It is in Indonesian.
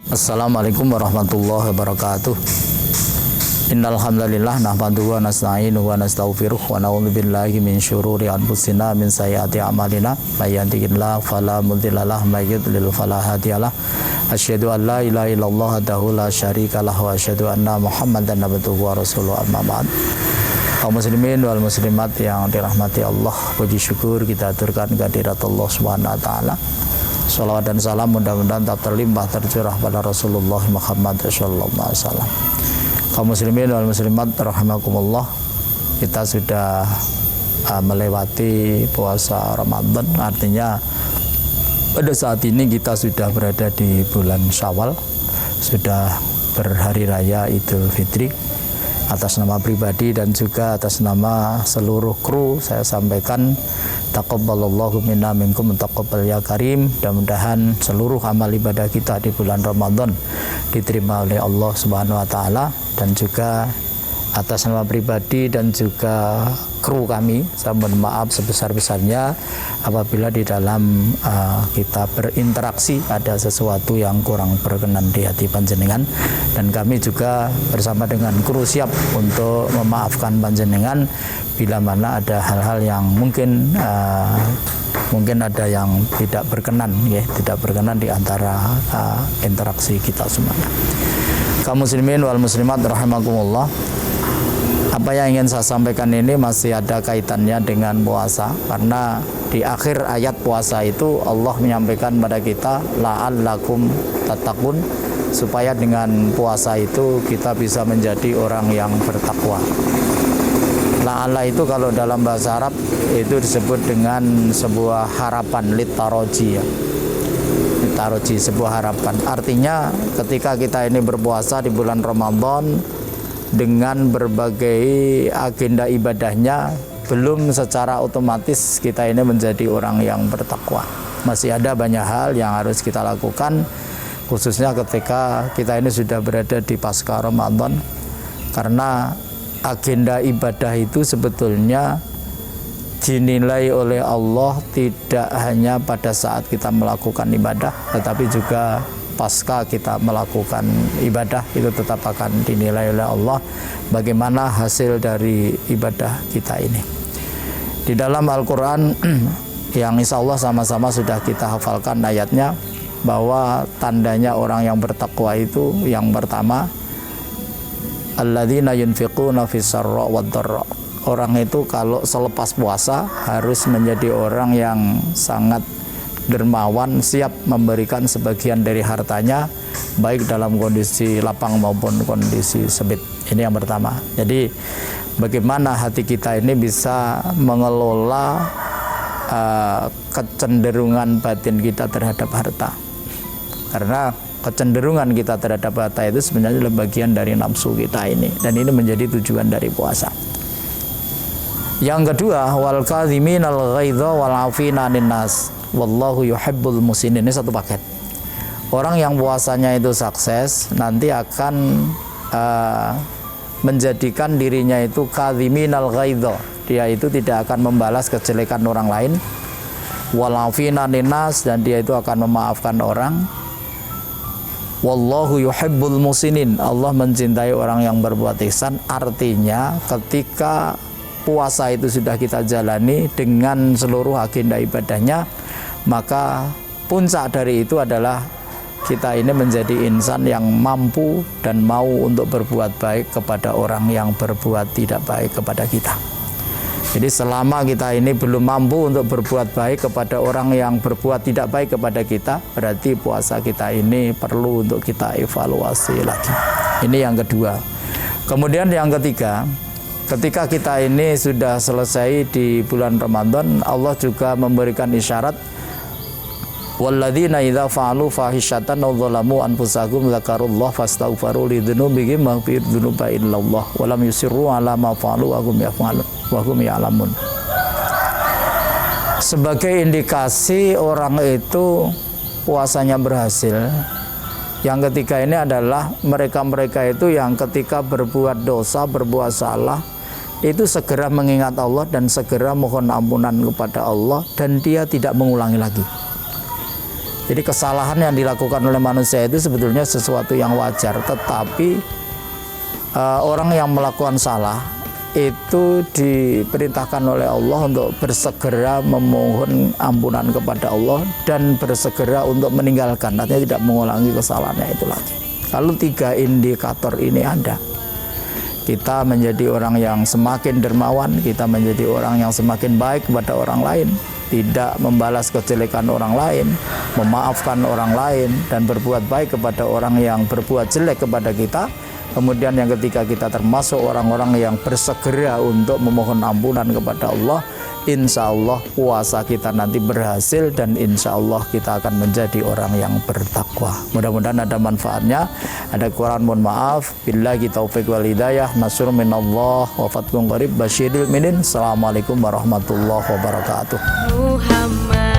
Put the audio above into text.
Assalamualaikum warahmatullahi wabarakatuh. Innal hamdalillah nahmaduhu wa nasta'inuhu wa nastaghfiruh wa na'udzu billahi min syururi anfusina min sayyiati a'malina may yahdihillahu fala mudilla lahu may yudlil fala hadiyalah. Asyhadu an la ilaha illallah wahdahu la syarika lahu wa asyhadu anna Muhammadan abduhu wa rasuluhu amma ba'd. Kaum muslimin wal muslimat yang dirahmati Allah, puji syukur kita aturkan kehadirat Allah Subhanahu wa taala. Salawat dan salam mudah-mudahan tak terlimpah tercurah pada Rasulullah Muhammad sallallahu alaihi wasallam. Kaum muslimin wal muslimat rahimakumullah, kita sudah melewati puasa Ramadan, artinya pada saat ini kita sudah berada di bulan Syawal, sudah berhari raya Idul Fitri. Atas nama pribadi dan juga atas nama seluruh kru saya sampaikan taqabbalallahu minna minkum taqabbal ya karim. Mudah-mudahan seluruh amal ibadah kita di bulan Ramadan diterima oleh Allah Subhanahu wa taala, dan juga atas nama pribadi dan juga kru kami saya mohon maaf sebesar-besarnya apabila di dalam kita berinteraksi ada sesuatu yang kurang berkenan di hati panjenengan, dan kami juga bersama dengan kru siap untuk memaafkan panjenengan bila mana ada hal-hal yang mungkin ada yang tidak berkenan, ya, tidak berkenan di antara interaksi kita semuanya. Kaum muslimin wal muslimat rahimakumullah, apa yang ingin saya sampaikan ini masih ada kaitannya dengan puasa, karena di akhir ayat puasa itu Allah menyampaikan pada kita la'allakum tattaqun, supaya dengan puasa itu kita bisa menjadi orang yang bertakwa. La'alla itu kalau dalam bahasa Arab itu disebut dengan sebuah harapan, litaroji, ya. Litaroji, sebuah harapan. Artinya ketika kita ini berpuasa di bulan Ramadan dengan berbagai agenda ibadahnya, belum secara otomatis kita ini menjadi orang yang bertakwa. Masih ada banyak hal yang harus kita lakukan, khususnya ketika kita ini sudah berada di pasca Ramadan, karena agenda ibadah itu sebetulnya dinilai oleh Allah tidak hanya pada saat kita melakukan ibadah, tetapi juga pasca kita melakukan ibadah itu tetap akan dinilai oleh Allah bagaimana hasil dari ibadah kita ini. Di dalam Al-Quran yang insya Allah sama-sama sudah kita hafalkan ayatnya, bahwa tandanya orang yang bertakwa itu yang pertama, alladzina yunfiquna fis-sarra wad-dharra. Orang itu kalau selepas puasa harus menjadi orang yang sangat dermawan, siap memberikan sebagian dari hartanya, baik dalam kondisi lapang maupun kondisi sempit. Ini yang pertama. Jadi bagaimana hati kita ini bisa mengelola kecenderungan batin kita terhadap harta, karena kecenderungan kita terhadap harta itu sebenarnya adalah bagian dari nafsu kita ini, dan ini menjadi tujuan dari puasa. Yang kedua, wal kadhiminal ghaidha wal afina 'anil nas wallahu yuhibbul musinin. Ini satu paket. Orang yang puasanya itu sukses nanti akan menjadikan dirinya itu kadhiminal ghaidha, dia itu tidak akan membalas kejelekan orang lain, wal afina 'anil nas, dan dia itu akan memaafkan orang. Wallahu yuhibbul musinin, Allah mencintai orang yang berbuat ihsan. Artinya ketika puasa itu sudah kita jalani dengan seluruh agenda ibadahnya, maka puncak dari itu adalah kita ini menjadi insan yang mampu dan mau untuk berbuat baik kepada orang yang berbuat tidak baik kepada kita. Jadi selama kita ini belum mampu untuk berbuat baik kepada orang yang berbuat tidak baik kepada kita, berarti puasa kita ini perlu untuk kita evaluasi lagi. Ini yang kedua. Kemudian yang ketiga, ketika kita ini sudah selesai di bulan Ramadan, Allah juga memberikan isyarat, walladzina idza fa'alu fahishatan aw dzalamu anfusahum dzakarullaha fastaghfiru lidzunubihim maghfir dzunuba illallah wa lam yusirru ala ma fa'alu wa hum ya'lamun. Sebagai indikasi orang itu puasanya berhasil, yang ketiga ini adalah mereka-mereka itu yang ketika berbuat dosa, berbuat salah, itu segera mengingat Allah dan segera mohon ampunan kepada Allah, dan dia tidak mengulangi lagi. Jadi kesalahan yang dilakukan oleh manusia itu sebetulnya sesuatu yang wajar, tetapi orang yang melakukan salah itu diperintahkan oleh Allah untuk bersegera memohon ampunan kepada Allah dan bersegera untuk meninggalkan, artinya tidak mengulangi kesalahannya itu lagi. Kalau 3 indikator ini ada, kita menjadi orang yang semakin dermawan, kita menjadi orang yang semakin baik kepada orang lain, tidak membalas kejelekan orang lain, memaafkan orang lain, dan berbuat baik kepada orang yang berbuat jelek kepada kita. Kemudian yang ketiga, kita termasuk orang-orang yang bersegera untuk memohon ampunan kepada Allah. Insya Allah puasa kita nanti berhasil dan insya Allah kita akan menjadi orang yang bertakwa. Mudah-mudahan ada manfaatnya. Ada Quran, mohon maaf. Billahi taufiq wal hidayah. Nasrun minallah wa fathun qarib basyiril minin. Assalamualaikum warahmatullahi wabarakatuh. Muhammad